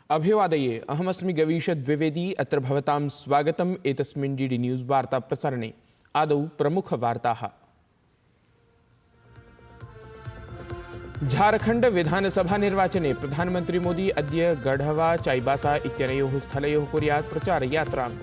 अभिवादये, अहमस्मि गवीश द्विवेदी। अत्र भवतां स्वागतम् एतस्मिन् डीडी न्यूज़ वार्ता प्रसारणे। आदौ प्रमुखवार्ताः। झारखंड विधानसभा निर्वाचने प्रधानमंत्री मोदी अद्य गढ़वा चाईबासा इत्यनयोः स्थलयोः कुर्यात् प्रचारयात्राम्।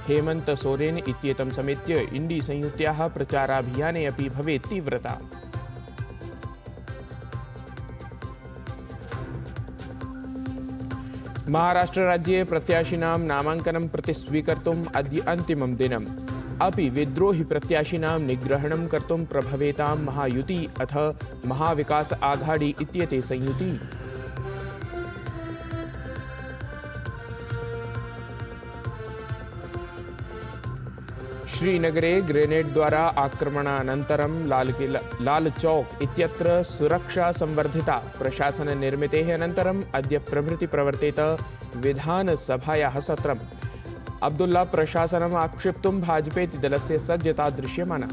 हेमंत सोरेन इत्येतं समेत्य इंडी संयुत्याः प्रचाराभियाने अपि भवेत् तीव्रता। महाराष्ट्र राज्ये प्रत्याशिनां नामाङ्कनं प्रति स्वीकर्तुम् अद्य अन्तिमं दिनम्। अपि विद्रोहि प्रत्याशिनां निग्रहणं कर्तुं प्रभवेतां महायुति अथ महाविकास आघाड़ी इत्येते संयुति। श्रीनगरे ग्रेनेड द्वारा आक्रमणानन्तरं लाल चौक इत्यत्र सुरक्षा संवर्धिता। प्रशासन निर्मितेः अनन्तरम् अद्य प्रभृति प्रवर्तेत विधानसभायाः सत्रम्। अब्दुल्ला प्रशासनम् आक्षेप्तुं भाजपेति दलस्य सज्जता दृश्यमाना।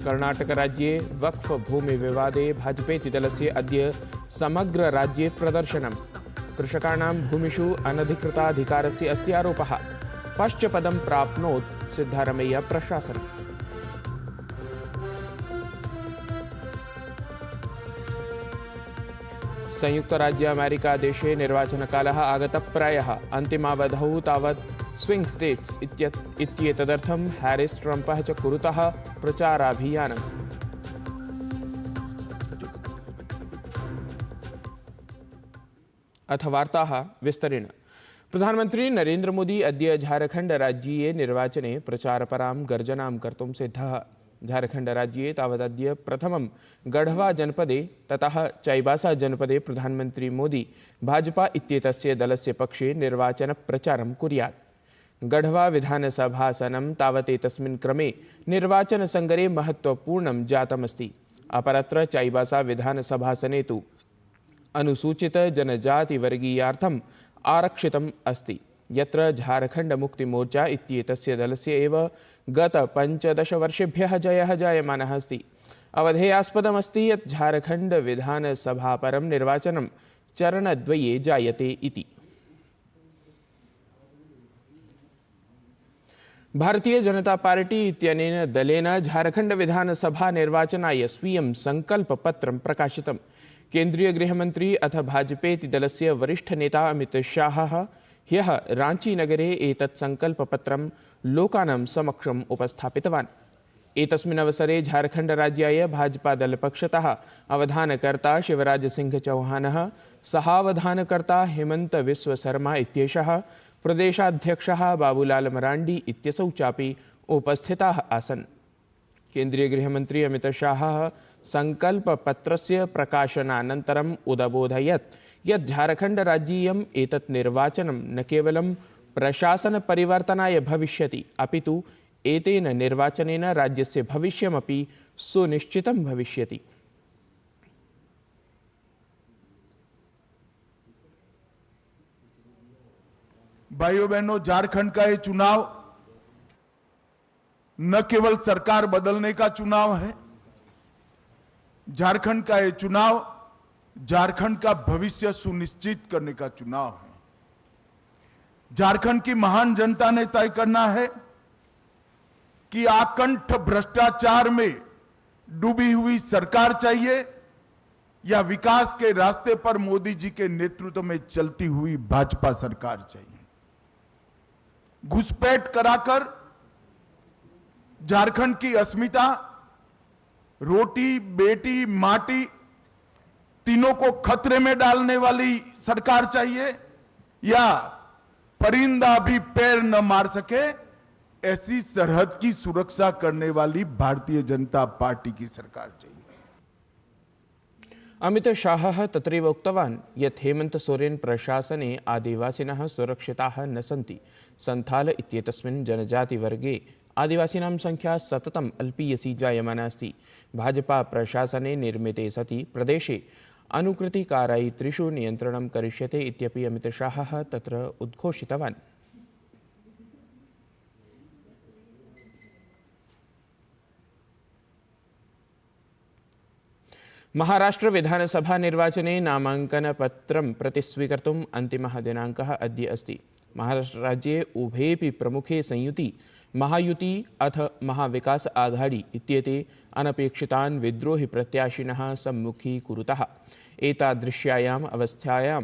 कर्णाटक राज्ये वक्फ भूमि विवादे भाजपेति दलस्य अद्य समग्र राज्ये प्रदर्शनम्। कृषकाणां भूमिषु अनधिकृताधिकारस्य अस्ति आरोपः। पश्चपदं प्राप्नोत् सिद्धारमैया प्रशासनम्। संयुक्तराज्य अमेरिका देशे निर्वाचनकालः आगतः प्रायः। अन्तिमावधौ तावत् स्विंग स्टेट्स इत्येतदर्थं हैरिस ट्रम्पः च कुरुतः प्रचाराभियानम्। अथ वार्ताः विस्तरेण। प्रधानमंत्री नरेंद्र मोदी अद्य झारखंड राज्यीये निर्वाचने प्रचारपरां गर्जनां कर्तुं सिद्धः। झारखंड राज्ये तावदद्य प्रथमं गढ़वा जनपदे ततः चाईबासा जनपदे प्रधानमंत्री मोदी भाजपा इत्येतस्य दलस्य पक्षे निर्वाचनप्रचारं कुर्यात्। गढ़वा विधानसभासनं तावत् एतस्मिन् क्रमे निर्वाचनसङ्गरे महत्त्वपूर्णं जातमस्ति। अपरत्र चाईबासा विधानसभासने तु अनुसूचित जनजातिवर्गीयार्थम् आरक्षितम् अस्ति, यत्र झारखंड मुक्ति मोर्चा इत्येतस्य दलस्य एव गत 15 वर्षेभ्यः जयः जायमानः अस्ति। अवधेयास्पदमस्ति यत् झारखंड विधानसभापरं निर्वाचनं चरणद्वये जायते इति। भारतीय जनता पार्टी इत्यनेन दलेन झारखंड विधानसभा निर्वाचनाय स्वीयं संकल्पपत्रं प्रकाशितम्। केंद्रीय गृहमंत्री अथ भाजपेति दलस्य वरिष्ठ नेता अमित शाहः ह्यः रांची नगरे एतत् संकल्पपत्रं लोकानां समक्षम् उपस्थापितवान्। एतस्मिन् अवसरे झारखंड राज्याय भाजपा दलपक्षतः अवधानकर्ता शिवराज सिंह चौहानः, सहावधानकर्ता हेमंत बिस्व शर्मा इत्येषः, प्रदेशाध्यक्षः बाबूलाल मरांडी इत्यसौ चापि उपस्थिताः आसन्। केंद्रीय गृहमंत्री अमित शाहः संकल्पपत्रस्य प्रकाशनानन्तरम् उदबोधयत् यत् झारखंड राज्यीयम् एतत् निर्वाचनं न केवलं प्रशासनपरिवर्तनाय भविष्यति, अपि तु एतेन निर्वाचनेन राज्यस्य भविष्यमपि सुनिश्चितं भविष्यति। भाइयों बहनों, झारखंड का ये चुनाव न केवल सरकार बदलने का चुनाव है, झारखंड का ये चुनाव झारखंड का भविष्य सुनिश्चित करने का चुनाव है। झारखंड की महान जनता ने तय करना है कि आकंठ भ्रष्टाचार में डूबी हुई सरकार चाहिए या विकास के रास्ते पर मोदी जी के नेतृत्व में चलती हुई भाजपा सरकार चाहिए। घुसपैठ कराकर झारखंड की अस्मिता, रोटी बेटी माटी तीनों को खतरे में डालने वाली सरकार चाहिए या परिंदा भी पैर न मार सके ऐसी सरहद की सुरक्षा करने वाली भारतीय जनता पार्टी की सरकार चाहिए। अमित शाहः तत्रैव उक्तवान् यत् हेमंत सोरेन प्रशासने आदिवासिनः सुरक्षिताः न सन्ति। संथाल इत्येतस्मिन् जनजातिवर्गे आदिवासीनां संख्या सततम् अल्पीयसी जायमाना अस्ति। भाजपा प्रशासने निर्मिते सति प्रदेशे अनुकृतिकारयित्रिषु नियन्त्रणं करिष्यते इत्यपि अमित शाहः तत्र उद्घोषितवान्। महाराष्ट्र विधानसभा निर्वाचने नामाङ्कनपत्रं प्रतिस्वीकर्तुम् अन्तिमः दिनाङ्कः अद्य अस्ति। महाराष्ट्रराज्ये उभेपि प्रमुखे संयुति महायुति अथ महाविकास आघाड़ी इत्येते अनपेक्षितान् विद्रोहि प्रत्याशिनः सम्मुखीकुरुतः। एतादृश्यायाम् अवस्थायां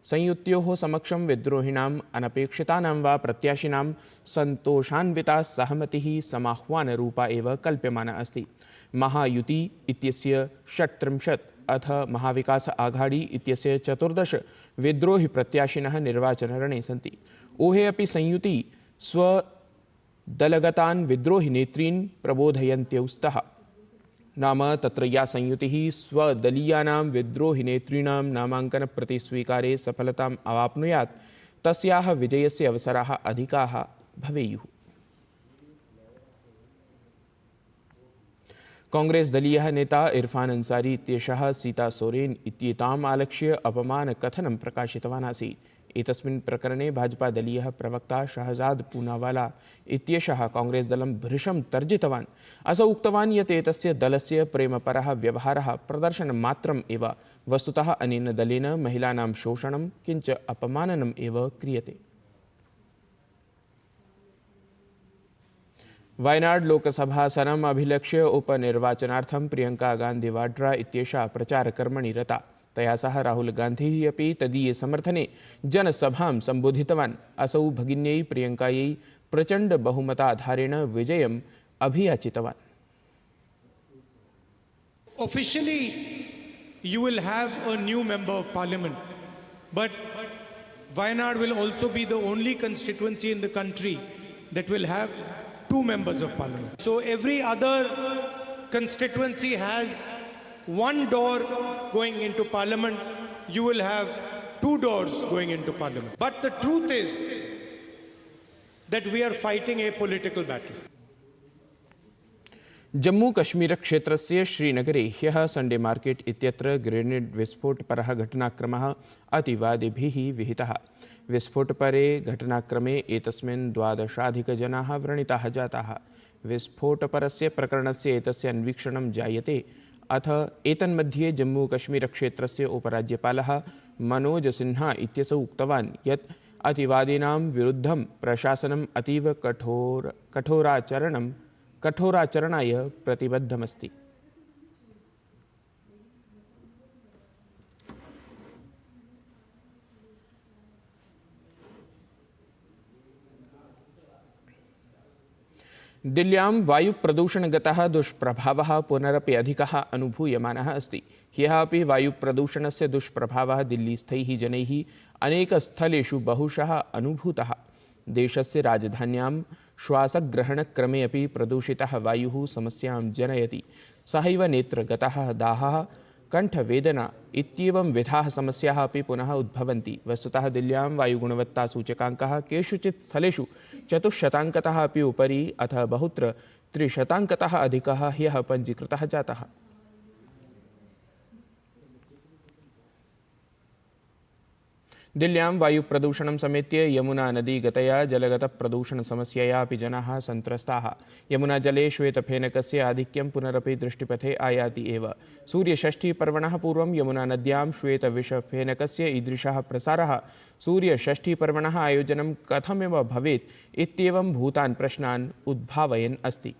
संयुत्योः समक्षं विद्रोहिणाम् अनपेक्षितानां वा प्रत्याशिनां सन्तोषान्विता सहमतिः समाह्वानरूपा एव कल्प्यमाना अस्ति। महायुति इत्यस्य 36 अथ महाविकास आघाड़ी इत्यस्य 14 विद्रोहि प्रत्याशिनः निर्वाचनरणे सन्ति। उभे अपि संयुति स्वदलगतान् विद्रोहि नेतॄन् प्रबोधयन्त्यौ स्तः। नाम तत्र या संयुतिः स्वदलीयानां विद्रोहि नेतॄणां नामाङ्कन प्रतिस्वीकारे सफलताम् अवाप्नुयात् तस्याः विजयस्य अवसराः अधिकाः भवेयुः। कांग्रेस दलीयः नेता इरफान अंसारी इत्येषः सीता सोरेन इत्येताम् आलक्ष्य अपमानकथनं प्रकाशितवान् आसीत्। एतस्मिन् प्रकरणे भाजपा दलीयः प्रवक्ता शहजाद पूनावाला इत्येषः कांग्रेस दलं भृशं तर्जितवान्। असौ उक्तवान् यत् एतस्य दलस्य प्रेमपरः व्यवहारः प्रदर्शनमात्रम् एव, वस्तुतः अनेन दलेन महिलानां शोषणं किञ्च अपमाननम् एव क्रियते। वायनाड लोकसभासनम् अभिलक्ष्य उपनिर्वाचनार्थं प्रियंका गांधी वाड्रा इत्येषा प्रचारकर्मणि रता। तया सह राहुल गान्धिः अपि तदीये समर्थने जनसभां सम्बोधितवान्। असौ भगिन्यै प्रियंकायै प्रचण्ड बहुमताधारेण विजयम् अभियाचितवान्। Officially, you will have a new member of parliament, but Wayanad will also be the only constituency in the country that will have 2 members of parliament. So every other constituency has 1 door going into parliament. You will have 2 doors going into parliament. But the truth is that we are fighting a political battle. Jammu Kashmir क्षेत्रस्य श्रीनगरे ह्यः Sunday market इत्यत्र grenade विस्फोटपरः घटनाक्रमः अतिवादिभिः विहितः। विस्फोटपरे घटनाक्रमे एतस्मिन् 12 जनाः व्रणिताः जाताः। विस्फोटपरस्य प्रकरणस्य एतस्य अन्वीक्षणं जायते। अथ एतन्मध्ये जम्मू कश्मीर क्षेत्रस्य उपराज्यपालः मनोज सिन्हा इत्यसौ उक्तवान् यत् अतिवादिनां विरुद्धं प्रशासनम् अतीव कठोराचरणाय प्रतिबद्धमस्ति। दिल्ल्यां वायुप्रदूषणगतः दुष्प्रभावः पुनरपि अधिकः अनुभूयमानः अस्ति। ह्यः अपि वायुप्रदूषणस्य दुष्प्रभावः दिल्लीस्थैः जनैः अनेकस्थलेषु बहुशः अनुभूतः। देशस्य राजधान्यां श्वासग्रहणक्रमे अपि प्रदूषितः वायुः समस्यां जनयति। सहैव नेत्रगतः दाहः, कण्ठवेदना इत्येवं विधाः समस्याः अपि पुनः उद्भवन्ति। वस्तुतः दिल्ल्यां वायुगुणवत्तासूचकाङ्कः केषुचित् स्थलेषु 400 अपि उपरि अथ बहुत्र 300 अधिकः ह्यः पञ्जीकृतः जातः। दिल्ल्यां वायुप्रदूषणं समेत्य यमुना नदीगतया जलगतप्रदूषणसमस्यया अपि जनाः सन्त्रस्ताः। यमुनाजले श्वेतफेनकस्य आधिक्यं पुनरपि दृष्टिपथे आयाति एव। सूर्यषष्ठीपर्वणः पूर्वं यमुनानद्यां श्वेतविषफेनकस्य ईदृशः प्रसारः सूर्यषष्ठीपर्वणः आयोजनं कथमिव भवेत् इत्येवं भूतान् प्रश्नान् उद्भावयन् अस्ति।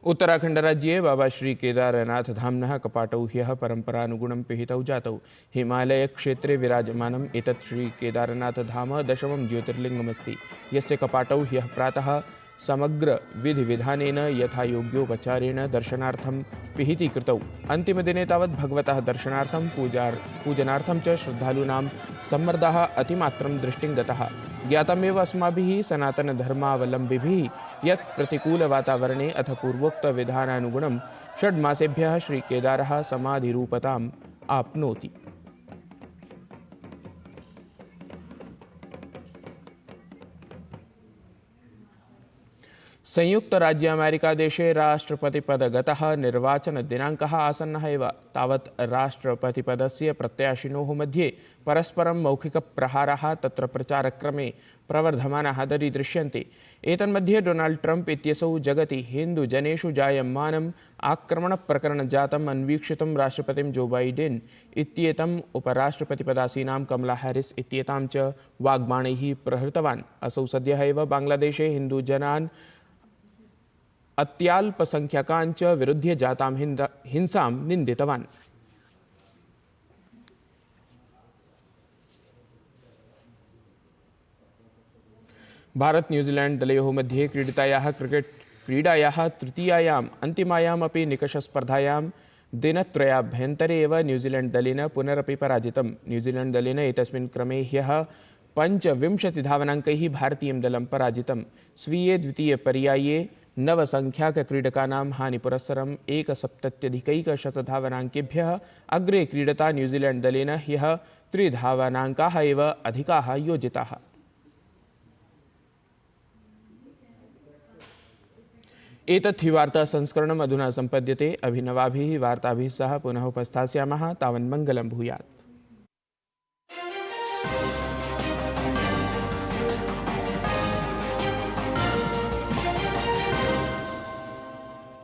उत्तराखण्डराज्ये बाबा श्री केदारनाथ धाम्नः कपाटौ ह्यः परम्परानुगुणं पिहितौ जातौ। हिमालयक्षेत्रे विराजमानम् एतत् श्री केदारनाथधाम 10मं ज्योतिर्लिङ्गमस्ति, यस्य कपाटौ ह्यः प्रातः समग्र विधिविधानेन यथायोग्योपचारेण दर्शनार्थं पिहिति कृतौ। अन्तिमदिने तावत् भगवतः दर्शनार्थं पूजनार्थं च श्रद्धालूनां सम्मर्दः अतिमात्रं दृष्टिं गतः। ज्ञातमेव अस्माभिः सनातनधर्मावलम्बिभिः यत् प्रतिकूलवातावरणे अथ पूर्वोक्तविधानानुगुणं 6 मासेभ्यः श्रीकेदारः समाधिरूपताम् आप्नोति। संयुक्तराज्य अमेरिकादेशे राष्ट्रपतिपदगतः निर्वाचनदिनाङ्कः आसन्नः एव। तावत् राष्ट्रपतिपदस्य प्रत्याशिनोः मध्ये परस्परं मौखिकप्रहाराः तत्र प्रचारक्रमे प्रवर्धमानाः दरीदृश्यन्ते। एतन्मध्ये डोनाल्ड ट्रम्प इत्यसौ जगति हिन्दुजनेषु जायमानम् आक्रमणप्रकरणजातम् अन्वीक्षितुं राष्ट्रपतिं जो बाइडेन् इत्येतम् उपराष्ट्रपतिपदासीनां कमला हैरिस इत्येतां च वाग्बाणैः प्रहृतवान्। असौ सद्यः एव बांग्लादेशे हिन्दुजनान् अत्यल्पसंख्यकान् च विरुध्य जातां हिंसां निन्दितवान्। भारत न्यूजीलैंड दलयोः मध्ये क्रीडितायाः क्रिकेट क्रीडायाः तृतीयायाम् अन्तिमायाम् अपि निकषस्पर्धायां दिनत्रयाभ्यन्तरे एव न्यूजीलैंड दलेन पुनरपि पराजितम्। न्यूजीलैंड दलेन एतस्मिन् क्रमे ह्यः 25 धावनाङ्कैः भारतीयं दलं पराजितम्। स्वीये द्वितीयपर्याये नवसंख्याकक्रीडकानां हानिपुरस्सरम् 170 धावनाङ्केभ्यः अग्रे क्रीडता न्यूजीलैंड दलेन ह्यः 3 धावनाङ्काः एव अधिकाः योजिताः। एतत् हि वार्तासंस्करणम् अधुना सम्पद्यते। अभिनवाभिः वार्ताभिः सह पुनः उपस्थास्यामः। तावन् मङ्गलं भूयात्।